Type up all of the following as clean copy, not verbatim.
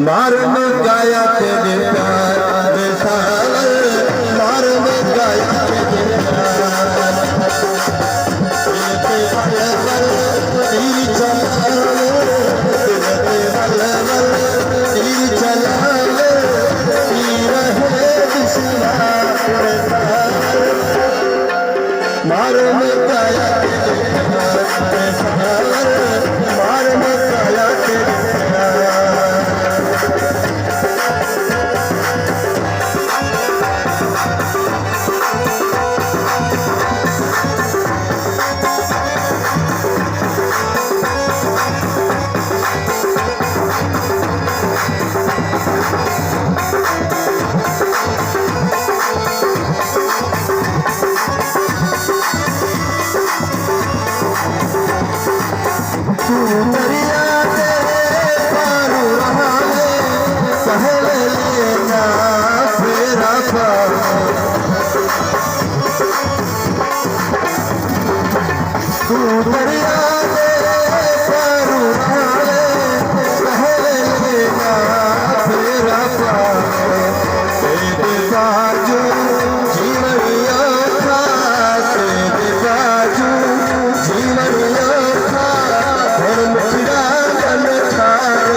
मार में गाया तेरे प्यार सावर, मार में गाया तेरे प्यार। तेरे वल तीर चलावे, तेरे वल तीर चलावे, तीर है दुश्मन मार में गाया तेरे प्यार सावर, मार में गाया तेरे प्यार। दरिया के पारू रहा है, सहल लेना फेरा पार। तू दरिया के पारू रहा है, सहल लेना फेरा पार। तेरे बाजू जीवनिया था, तेरे बाजू जीवनिया था, और मुखड़ा गल खार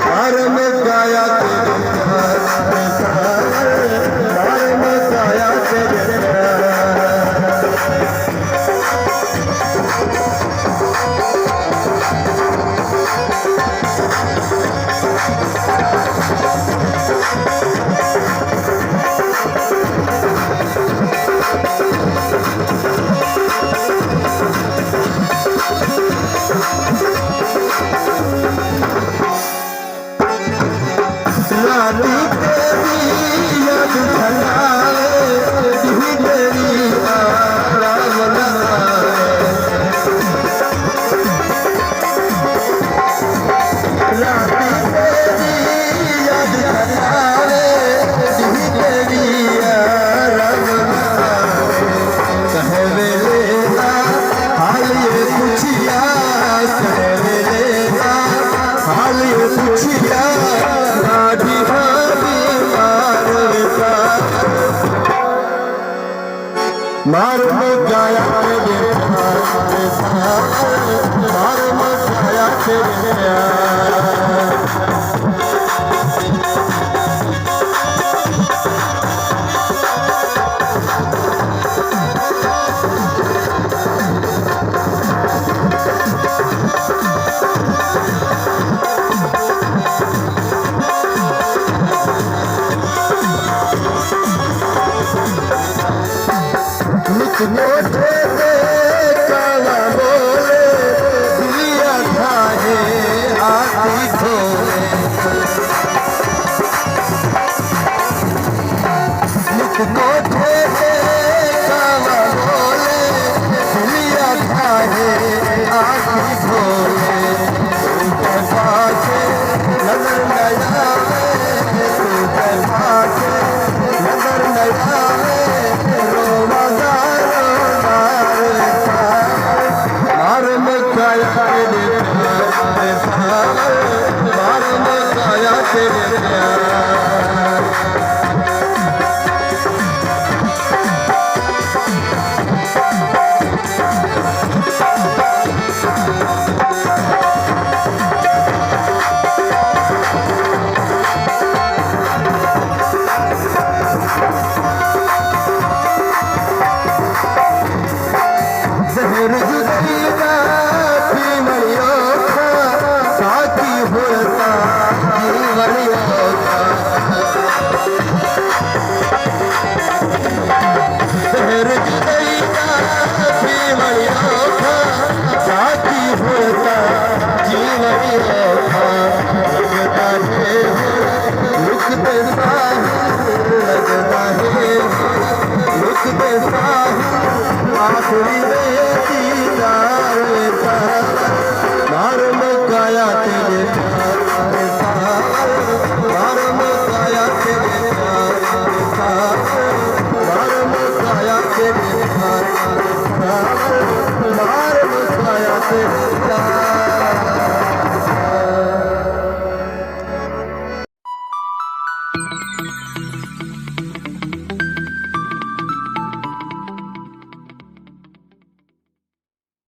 मार में गाया तेरे प्यार सावर, मार में गाया तेरे प्यार। रानी तेरी याद खलाए, दी तेरी आराम लगाए। रानी तेरी याद खलाए, दी तेरी आराम लगाए। कहे वेलेगा हाल ये पूछिया, कहे वेलेगा हाल ये पूछिया, मार में गाया तेरे प्यार सावर, मार में गाया तेरे प्यार। मोटे काला बोले दिया था है आती खोले। मोटे काला बोले दिया था है आती खोले। तुझे पाके नजर न आवे, तुझे पाके नजर न आवे, मार में गाया तेरे प्यार सावर, मार में गाया तेरे प्यार।